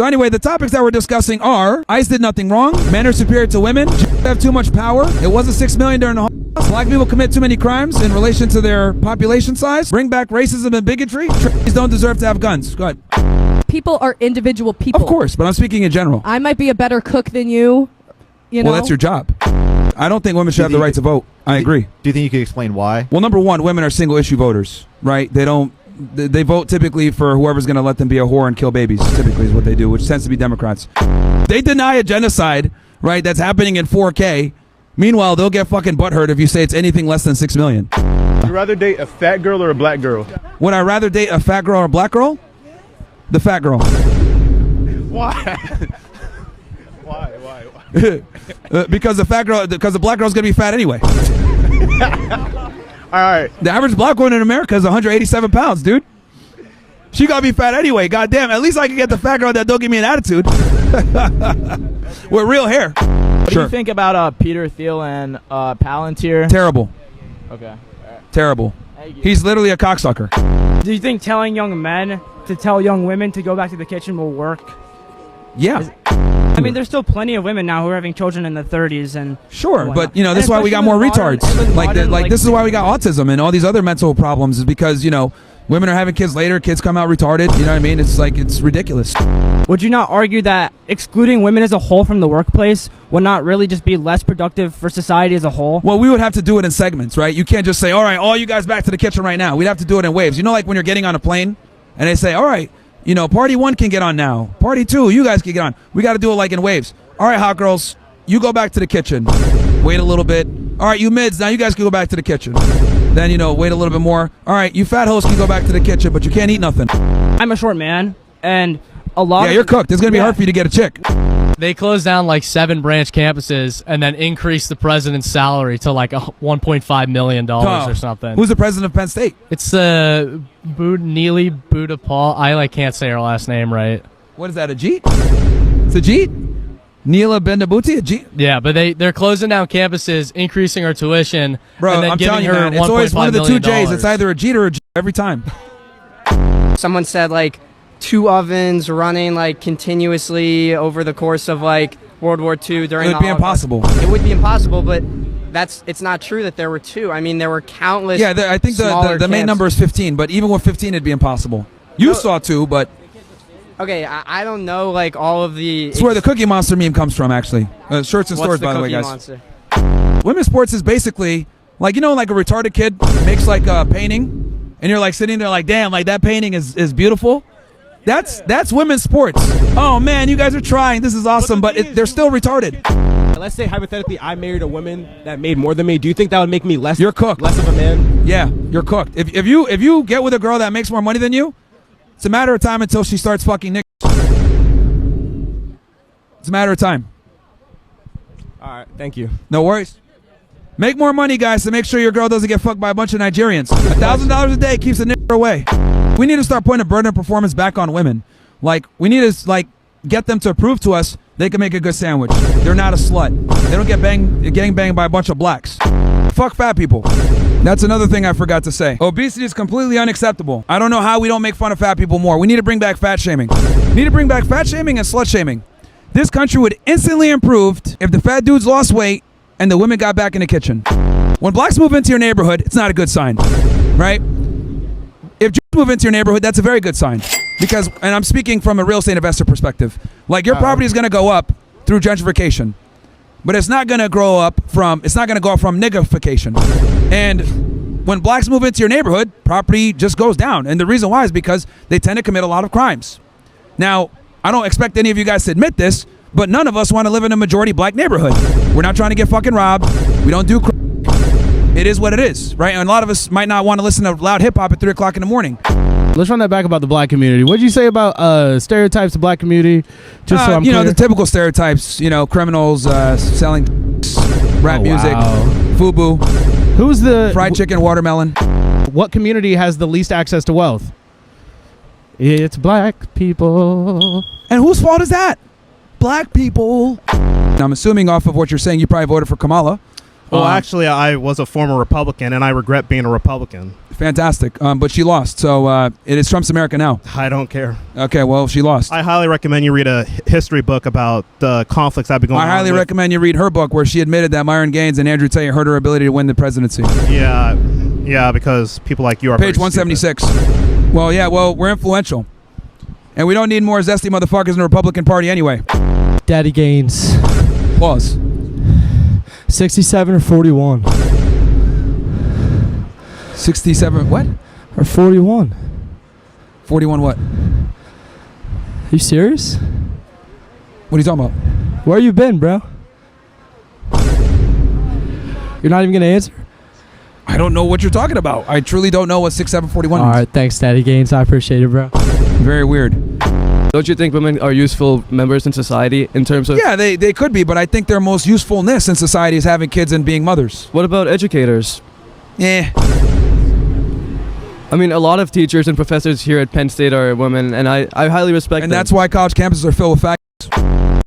So anyway, the topics that we're discussing are: ICE did nothing wrong, men are superior to women, have too much power, it wasn't 6 million during the Holocaust, black people commit too many crimes in relation to their population size, bring back racism and bigotry, trans don't deserve to have guns. Go ahead. People are individual people. Of course, but I'm speaking in general. I might be a better cook than you. You know? Well, that's your job. I don't think women should have the right to vote. I agree. Do you think you could explain why? Well, number one, women are single issue voters, right? They vote typically for whoever's going to let them be a whore and kill babies, typically is what they do, which tends to be Democrats. They deny a genocide, right, that's happening in 4K. Meanwhile, they'll get fucking butthurt if you say it's anything less than 6 million. Would you rather date a fat girl or a black girl? Would I rather date a fat girl or a black girl? The fat girl. Why? Why? Because the black girl's going to be fat anyway. All right. The average black woman in America is 187 pounds, dude. She gotta be fat anyway. Goddamn. At least I can get the fat girl that don't give me an attitude. With real hair. What do you think about Peter Thiel and Palantir? Terrible. Okay. Terrible. He's literally a cocksucker. Do you think telling young men to tell young women to go back to the kitchen will work? Yeah. I mean, there's still plenty of women now who are having children in their 30s and sure, but you know this is why we got more retards. Like this is why we got autism and all these other mental problems is because you know women are having kids later, kids come out retarded. You know what I mean? It's like it's ridiculous. Would you not argue that excluding women as a whole from the workplace would not really just be less productive for society as a whole? Well, we would have to do it in segments, right? You can't just say, all right, all you guys back to the kitchen right now. We'd have to do it in waves. You know, like when you're getting on a plane and they say, all right, you know, party 1 can get on now. Party 2, you guys can get on. We got to do it like in waves. All right, hot girls, you go back to the kitchen. Wait a little bit. All right, you mids, now you guys can go back to the kitchen. Then, you know, wait a little bit more. All right, you fat hoes can go back to the kitchen, but you can't eat nothing. I'm a short man, and a lot Yeah, you're cooked. It's going to be hard for you to get a chick. They closed down like 7 branch campuses and then increased the president's salary to like $1.5 million or something. Who's the president of Penn State? It's Neely Buddha Paul. I can't say her last name right. What is that, a Jeet? It's a Jeet? Neela Bendabuti, a Jeet? Yeah, but they're closing down campuses, increasing her tuition, Bro, and then I'm giving telling you, her man, it's always one of the 2 J's. It's either a Jeet or a Jeet every time. Someone said like 2 ovens running like continuously over the course of like World War II during It would be impossible. It would be impossible, but it's not true that there were 2. I mean, there were countless. Yeah, I think the main number is 15, but even with 15, it'd be impossible. You saw 2, but okay, I don't know like all of the. It's where the Cookie Monster meme comes from, actually. Shirts and stores, by the way, guys. Monster? Women's sports is basically like, you know, like a retarded kid makes like a painting, and you're like sitting there like, damn, like that painting is beautiful. That's women's sports. Oh man, you guys are trying. This is awesome, but they're still retarded. Let's say hypothetically I married a woman that made more than me. Do you think that would make me less? You're cooked. Less of a man? Yeah, you're cooked. If you get with a girl that makes more money than you, it's a matter of time until she starts fucking niggas. It's a matter of time. All right, thank you. No worries. Make more money, guys, to make sure your girl doesn't get fucked by a bunch of Nigerians. $1,000 a day keeps a nigger away. We need to start putting a burden of performance back on women. Like, we need to like get them to prove to us they can make a good sandwich. They're not a slut. They don't get getting banged by a bunch of blacks. Fuck fat people. That's another thing I forgot to say. Obesity is completely unacceptable. I don't know how we don't make fun of fat people more. We need to bring back fat shaming. We need to bring back fat shaming and slut shaming. This country would instantly improve if the fat dudes lost weight and the women got back in the kitchen. When blacks move into your neighborhood, it's not a good sign, right? If Jews move into your neighborhood, that's a very good sign. Because, and I'm speaking from a real estate investor perspective, like your property is going to go up through gentrification, but it's not going to go up from niggification. And when blacks move into your neighborhood, property just goes down. And the reason why is because they tend to commit a lot of crimes. Now, I don't expect any of you guys to admit this, but none of us want to live in a majority black neighborhood. We're not trying to get fucking robbed. We don't do crime. It is what it is, right? And a lot of us might not want to listen to loud hip hop at 3 o'clock in the morning. Let's run that back about the black community. What did you say about stereotypes of black community? Just so I'm you know, clear. the typical stereotypes, you know, criminals, selling rap music, FUBU. Who's the fried chicken, watermelon? What community has the least access to wealth? It's black people. And whose fault is that? Black people. Now, I'm assuming off of what you're saying, you probably voted for Kamala. Well, actually, I was a former Republican, and I regret being a Republican. Fantastic. But she lost, so it is Trump's America now. I don't care. Okay, well, she lost. I highly recommend you read a history book about the conflicts that have been going on. I highly recommend you read her book where she admitted that Myron Gaines and Andrew Tate hurt her ability to win the presidency. Yeah, because people like you are Page 176. Well, yeah, well, we're influential. And we don't need more zesty motherfuckers in the Republican Party anyway. Daddy Gaines. Pause. 67 or 41? 67, what? Or 41? 41 what? You serious? What are you talking about? Where you been, bro? You're not even going to answer? I don't know what you're talking about. I truly don't know what 6741 All means. right, thanks, Daddy Gaines. I appreciate it, bro. Very weird. Don't you think women are useful members in society in terms of... Yeah, they could be, but I think their most usefulness in society is having kids and being mothers. What about educators? Yeah. I mean, a lot of teachers and professors here at Penn State are women, and I highly respect them. And that's why college campuses are filled with faggots.